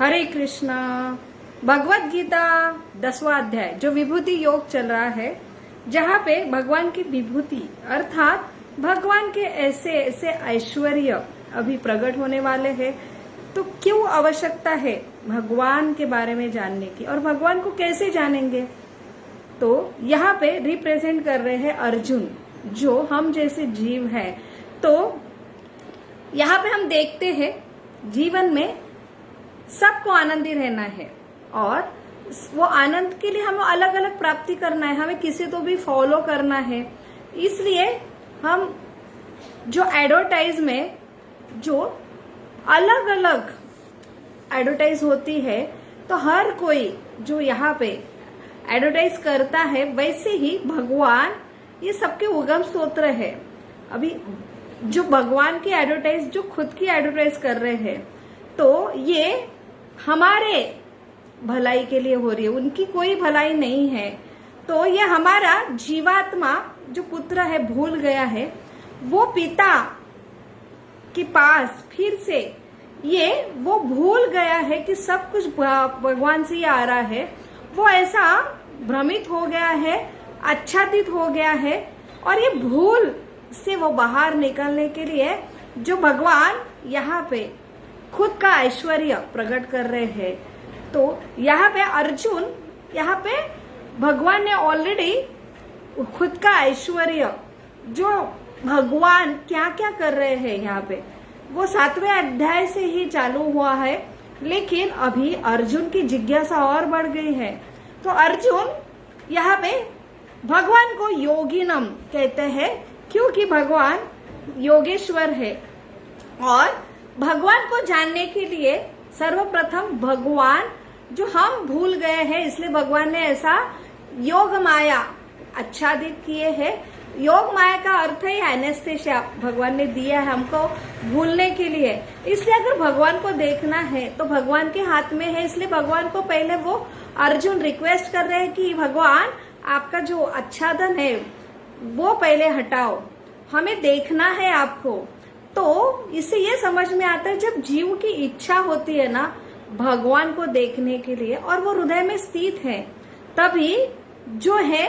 हरे कृष्णा। भगवत गीता 10वां अध्याय जो विभूति योग चल रहा है, जहाँ पे भगवान की विभूति अर्थात भगवान के ऐसे ऐसे ऐश्वर्य अभी प्रकट होने वाले हैं। तो क्यों आवश्यकता है भगवान के बारे में जानने की, और भगवान को कैसे जानेंगे? तो यहाँ पे रिप्रेजेंट कर रहे हैं अर्जुन, जो हम जैसे जीव हैं। तो यहाँ पे हम देखते हैं जीवन में सबको आनंदी रहना है, और वो आनंद के लिए हमें अलग अलग प्राप्ति करना है, हमें किसी को भी फॉलो करना है। इसलिए हम जो एडवर्टाइज में जो अलग अलग एडवर्टाइज होती है, तो हर कोई जो यहाँ पे एडवर्टाइज करता है, वैसे ही भगवान ये सबके उगम स्रोत है। अभी जो भगवान की एडवर्टाइज, जो खुद की एडवर्टाइज कर रहे हैं, तो ये हमारे भलाई के लिए हो रही है, उनकी कोई भलाई नहीं है। तो ये हमारा जीवात्मा जो पुत्र है भूल गया है, वो पिता के पास फिर से वो भूल गया है कि सब कुछ भगवान से ही आ रहा है। वो ऐसा भ्रमित हो गया है, आच्छादित हो गया है, और ये भूल से वो बाहर निकलने के लिए जो भगवान यहाँ पे खुद का ऐश्वर्य प्रकट कर रहे हैं। तो यहाँ पे अर्जुन, यहाँ पे भगवान ने ऑलरेडी खुद का ऐश्वर्य, जो भगवान क्या क्या कर रहे हैं यहाँ पे, वो 7वें अध्याय से ही चालू हुआ है। लेकिन अभी अर्जुन की जिज्ञासा और बढ़ गई है। तो अर्जुन यहाँ पे भगवान को योगिनम कहते हैं, क्योंकि भगवान योगेश्वर है। और भगवान को जानने के लिए सर्वप्रथम भगवान जो हम भूल गए हैं, इसलिए भगवान ने ऐसा योग माया आच्छादित किए हैं। योग माया का अर्थ है एनेस्थेसिया भगवान ने दिया है हमको भूलने के लिए। इसलिए अगर भगवान को देखना है तो भगवान के हाथ में है। इसलिए भगवान को पहले वो अर्जुन रिक्वेस्ट कर रहे हैं कि भगवान आपका जो आच्छादन है वो पहले हटाओ, हमें देखना है आपको। तो इससे ये समझ में आता है, जब जीव की इच्छा होती है ना भगवान को देखने के लिए, और वो हृदय में स्थित है, तभी जो है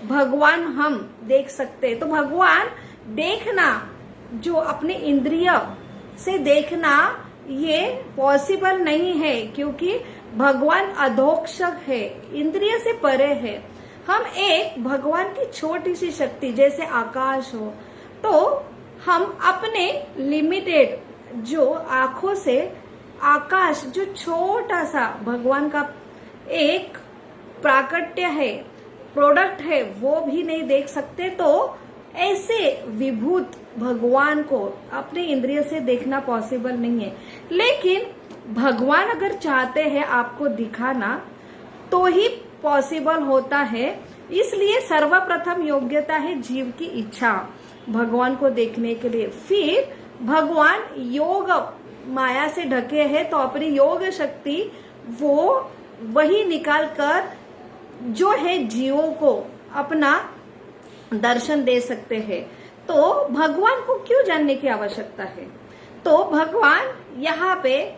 भगवान हम देख सकते। तो भगवान देखना, जो अपने इंद्रिय से देखना, ये पॉसिबल नहीं है, क्योंकि भगवान अधोक्षक है, इंद्रिय से परे है। हम एक भगवान की छोटी सी शक्ति जैसे आकाश हो, तो हम अपने लिमिटेड जो आंखों से आकाश, जो छोटा सा भगवान का एक प्राकट्य है, प्रोडक्ट है, वो भी नहीं देख सकते। तो ऐसे विभूत भगवान को अपने इंद्रिय से देखना पॉसिबल नहीं है। लेकिन भगवान अगर चाहते हैं आपको दिखाना, तो ही पॉसिबल होता है। इसलिए सर्वप्रथम योग्यता है जीव की इच्छा भगवान को देखने के लिए। फिर भगवान योग माया से ढके हैं, तो अपनी योग शक्ति वो वही निकाल कर जो है जीवों को अपना दर्शन दे सकते हैं। तो भगवान को क्यों जानने की आवश्यकता है? तो भगवान यहाँ पे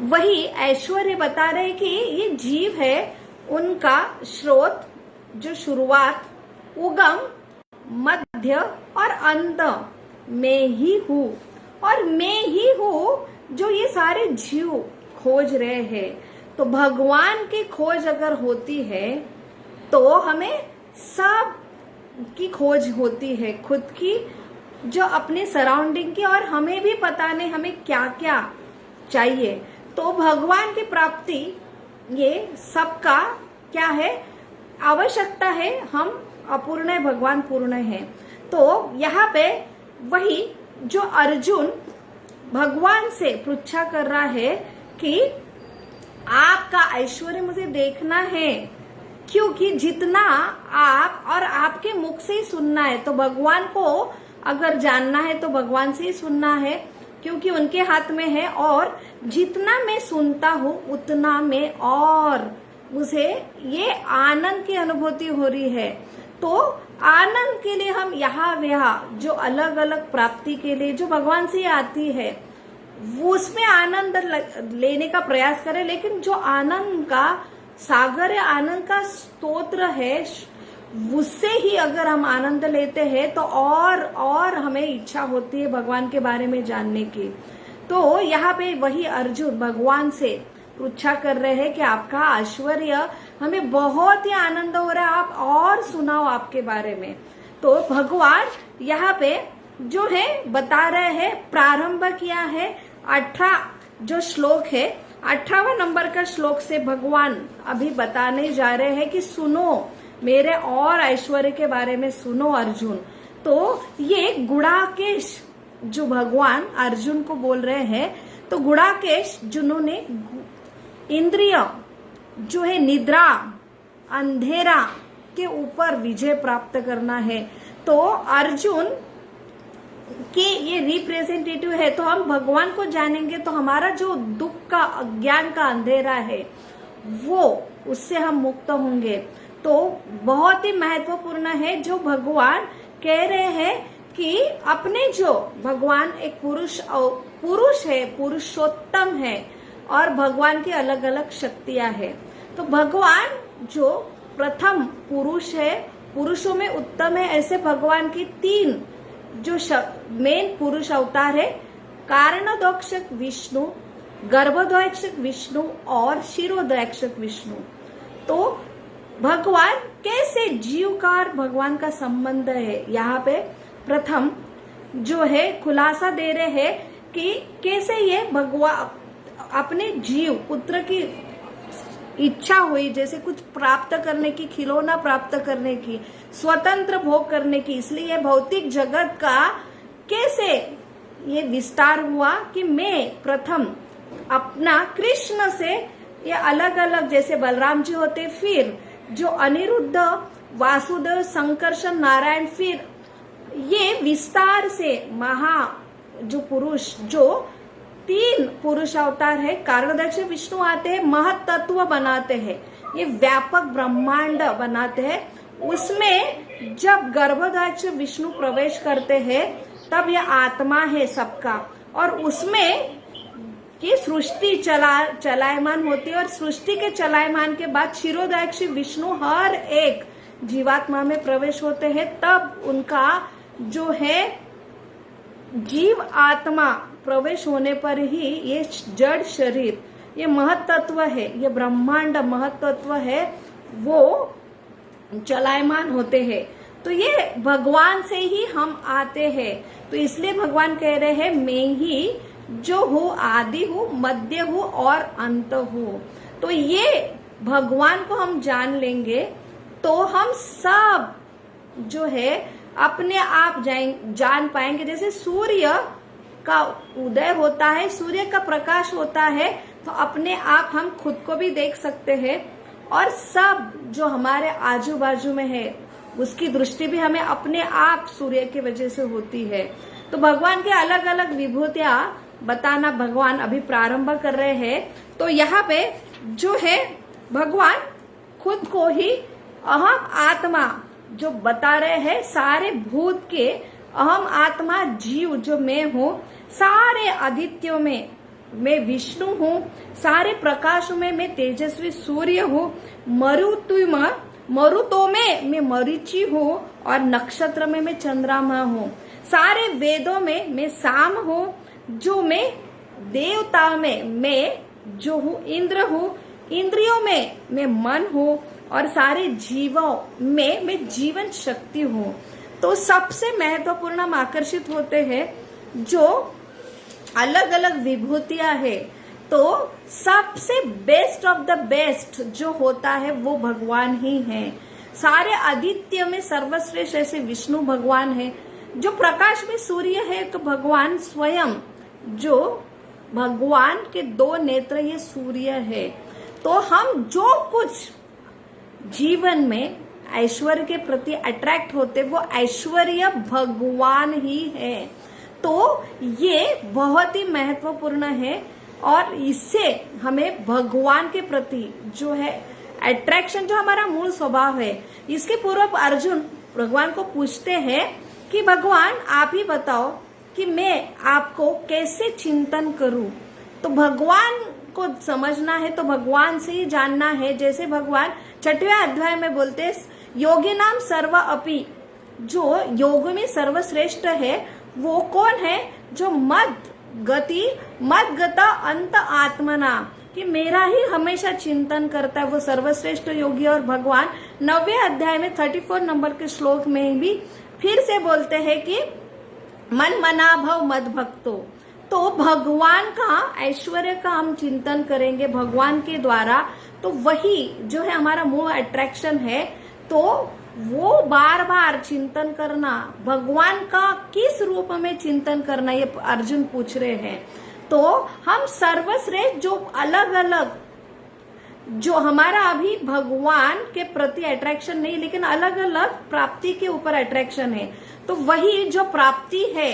वही ऐश्वर्य बता रहे कि ये जीव है, उनका स्रोत, जो शुरुआत, उगम, मध्य और अंत में ही हूँ, और मैं ही हूँ जो ये सारे जीव खोज रहे हैं। तो भगवान की खोज अगर होती है, तो हमें सब की खोज होती है, खुद की, जो अपने सराउंडिंग की, और हमें भी पता नहीं हमें क्या क्या चाहिए। तो भगवान की प्राप्ति ये सबका क्या है, आवश्यकता है। हम अपूर्ण है, भगवान पूर्ण है। तो यहाँ पे वही जो अर्जुन भगवान से पृच्छा कर रहा है कि आपका ऐश्वर्य मुझे देखना है, क्योंकि जितना आप और आपके मुख से ही सुनना है। तो भगवान को अगर जानना है तो भगवान से ही सुनना है, क्योंकि उनके हाथ में है। और जितना मैं सुनता हूँ उतना में और मुझे ये आनंद की अनुभूति हो रही है। तो आनंद के लिए हम यहाँ जो अलग अलग प्राप्ति के लिए जो भगवान से आती है, उसमें आनंद लेने का प्रयास करें, लेकिन जो आनंद का सागर है, आनंद का स्तोत्र है, उससे ही अगर हम आनंद लेते हैं तो और हमें इच्छा होती है भगवान के बारे में जानने की। तो यहाँ पे वही अर्जुन भगवान से पूछा कर रहे हैं कि आपका ऐश्वर्य हमें बहुत ही आनंद हो रहा है, आप और सुनाओ आपके बारे में। तो भगवान यहाँ पे जो है बता रहे हैं, प्रारंभ किया है 18 जो श्लोक है, 18वां नंबर का श्लोक से भगवान अभी बताने जा रहे हैं कि सुनो मेरे और ऐश्वर्य के बारे में सुनो अर्जुन। तो ये गुड़ाकेश जो भगवान अर्जुन को बोल रहे हैं, तो गुड़ाकेश जिन्होंने इंद्रिय जो है निद्रा अंधेरा के ऊपर विजय प्राप्त करना है, तो अर्जुन के ये रिप्रेजेंटेटिव है। तो हम भगवान को जानेंगे तो हमारा जो दुख का अज्ञान का अंधेरा है वो उससे हम मुक्त होंगे। तो बहुत ही महत्वपूर्ण है जो भगवान कह रहे हैं कि अपने जो भगवान एक पुरुष है, पुरुषोत्तम है, और भगवान की अलग अलग शक्तियां है। तो भगवान जो प्रथम पुरुष है, पुरुषों में उत्तम है, ऐसे भगवान की 3 जो मेन पुरुष अवतार है, कारणोदक्षक विष्णु, गर्भोदक्षक विष्णु और शिरोदक्षक विष्णु। तो भगवान कैसे जीव का और भगवान का संबंध है, यहाँ पे प्रथम जो है खुलासा दे रहे हैं कि कैसे ये भगवान अपने जीव पुत्र की इच्छा हुई, जैसे कुछ प्राप्त करने की, खिलौना प्राप्त करने की, स्वतंत्र भोग करने की, इसलिए भौतिक जगत का कैसे ये विस्तार हुआ कि मैं प्रथम अपना कृष्ण से ये अलग अलग, जैसे बलराम जी होते, फिर जो अनिरुद्ध, वासुदेव, संकर्षण, नारायण, फिर ये विस्तार से जो पुरुष जो 3 पुरुष अवतार है, कारणोदक्ष विष्णु आते हैं, महत तत्व बनाते हैं, ये व्यापक ब्रह्मांड बनाते हैं। उसमें जब गर्भोदक्ष विष्णु प्रवेश करते हैं तब ये आत्मा है सबका, और उसमें की सृष्टि चलायमान होती है, और सृष्टि के चलायमान के बाद क्षीरोदक्ष विष्णु हर एक जीवात्मा में प्रवेश होते हैं। तब उनका जो है जीव आत्मा प्रवेश होने पर ही ये जड़ शरीर, ये महत्त्व है, ये ब्रह्मांड महत्त्व है, वो चलायमान होते हैं। तो ये भगवान से ही हम आते हैं। तो इसलिए भगवान कह रहे हैं मैं ही जो हूँ, आदि हूँ, मध्य हूँ और अंत हूँ। तो ये भगवान को हम जान लेंगे तो हम सब जो है अपने आप जान पाएंगे। जैसे सूर्य का उदय होता है, सूर्य का प्रकाश होता है, तो अपने आप हम खुद को भी देख सकते हैं, और सब जो हमारे आजू बाजू में है उसकी दृष्टि भी हमें अपने आप सूर्य की वजह से होती है। तो भगवान के अलग अलग विभूतियां बताना भगवान अभी प्रारंभ कर रहे हैं। तो यहाँ पे जो है भगवान खुद को ही अहम आत्मा जो बता रहे हैं, सारे भूत के अहम आत्मा जीव जो मैं हूँ, सारे आदित्यों में मैं विष्णु हूँ, सारे प्रकाशों में मैं तेजस्वी सूर्य हूँ, मरुतों में मैं मरीचि हूँ, और नक्षत्र में मैं चंद्रमा हूँ, सारे वेदों में मैं साम हूँ, जो मैं देवता में मैं जो हूँ इंद्र हूँ, इंद्रियों में मैं मन हूँ, और सारे जीवों में मैं जीवन शक्ति हूँ। तो सबसे महत्वपूर्ण हम आकर्षित होते हैं जो अलग अलग विभूतियां है, तो सबसे बेस्ट ऑफ द बेस्ट जो होता है वो भगवान ही है। सारे आदित्य में सर्वश्रेष्ठ ऐसे विष्णु भगवान है। जो प्रकाश में सूर्य है तो भगवान स्वयं, जो भगवान के 2 नेत्र ये सूर्य है। तो हम जो कुछ जीवन में ऐश्वर्य के प्रति अट्रैक्ट होते वो ऐश्वर्य भगवान ही है। तो ये बहुत ही महत्वपूर्ण है, और इससे हमें भगवान के प्रति जो है अट्रैक्शन, जो हमारा मूल स्वभाव है, इसके पूर्व अर्जुन भगवान को पूछते हैं कि भगवान आप ही बताओ कि मैं आपको कैसे चिंतन करूं। तो भगवान को समझना है तो भगवान से ही जानना है। जैसे भगवान 6वें अध्याय में बोलते हैं, योगी नाम सर्व अपि, जो योग में सर्वश्रेष्ठ है वो कौन है, जो मद गता अंत आत्मना, कि मेरा ही हमेशा चिंतन करता है, वो सर्वश्रेष्ठ योगी। और भगवान 9वें अध्याय में 34 नंबर के श्लोक में भी फिर से बोलते हैं कि मन मना भव मद भक्तो। तो भगवान का ऐश्वर्य का हम चिंतन करेंगे भगवान के द्वारा, तो वही जो है हमारा मूल अट्रैक्शन है। तो वो बार बार चिंतन करना, भगवान का किस रूप में चिंतन करना, ये अर्जुन पूछ रहे हैं। तो हम सर्वश्रेष्ठ जो अलग अलग, जो हमारा अभी भगवान के प्रति अट्रैक्शन नहीं, लेकिन अलग अलग प्राप्ति के ऊपर अट्रैक्शन है। तो वही जो प्राप्ति है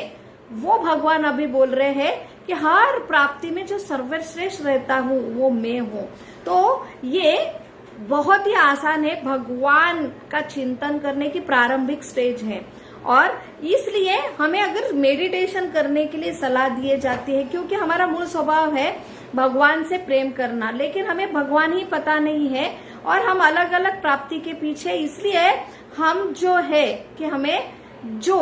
वो भगवान अभी बोल रहे हैं कि हर प्राप्ति में जो सर्वश्रेष्ठ रहता हूं वो मैं हूं। तो ये बहुत ही आसान है, भगवान का चिंतन करने की प्रारंभिक स्टेज है। और इसलिए हमें अगर मेडिटेशन करने के लिए सलाह दी जाती है, क्योंकि हमारा मूल स्वभाव है भगवान से प्रेम करना, लेकिन हमें भगवान ही पता नहीं है और हम अलग अलग प्राप्ति के पीछे। इसलिए हम जो है कि हमें जो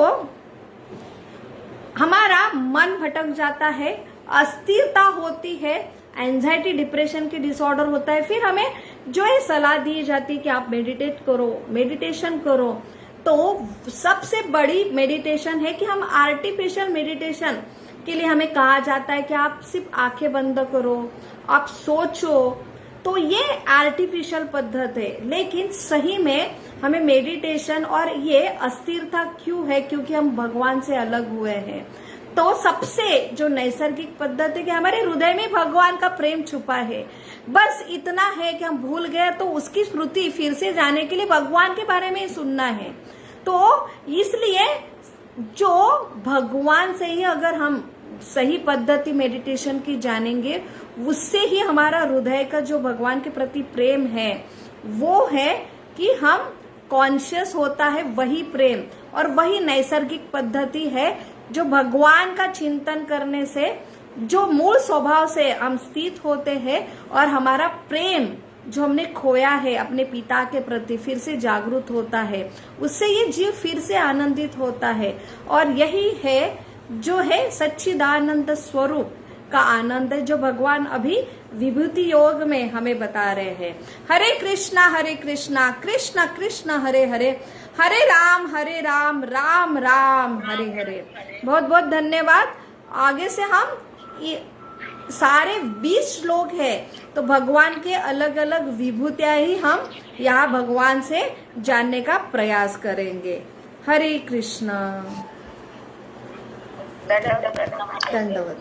हमारा मन भटक जाता है, अस्थिरता होती है, एंजाइटी डिप्रेशन के डिसऑर्डर होता है, फिर हमें जो है सलाह दी जाती है कि आप मेडिटेट करो, मेडिटेशन करो। तो सबसे बड़ी मेडिटेशन है कि हम आर्टिफिशियल मेडिटेशन के लिए हमें कहा जाता है कि आप सिर्फ आंखें बंद करो, आप सोचो। तो ये आर्टिफिशियल पद्धति है, लेकिन सही में हमें मेडिटेशन और ये अस्थिरता क्यों है, क्योंकि हम भगवान से अलग हुए हैं। तो सबसे जो नैसर्गिक पद्धति है, हमारे हृदय में भगवान का प्रेम छुपा है, बस इतना है कि हम भूल गए, तो उसकी स्मृति फिर से जाने के लिए भगवान के बारे में ही सुनना है। तो इसलिए जो भगवान से ही अगर हम सही पद्धति मेडिटेशन की जानेंगे, उससे ही हमारा हृदय का जो भगवान के प्रति प्रेम है वो है कि हम कॉन्शियस होता है, वही प्रेम और वही नैसर्गिक पद्धति है जो भगवान का चिंतन करने से जो मूल स्वभाव से हम स्थित होते हैं और हमारा प्रेम जो हमने खोया है अपने पिता के प्रति फिर से जागृत होता है, उससे ये जीव फिर से आनंदित होता है। और यही है जो है सच्चिदानंद स्वरूप का आनंद है, जो भगवान अभी विभूति योग में हमें बता रहे हैं। हरे कृष्णा कृष्ण कृष्ण हरे हरे, हरे राम राम राम हरे हरे। बहुत बहुत धन्यवाद। आगे से हम सारे 20 श्लोक है, तो भगवान के अलग अलग विभूतियां ही हम यहाँ भगवान से जानने का प्रयास करेंगे। हरे कृष्णा। धन्यवाद।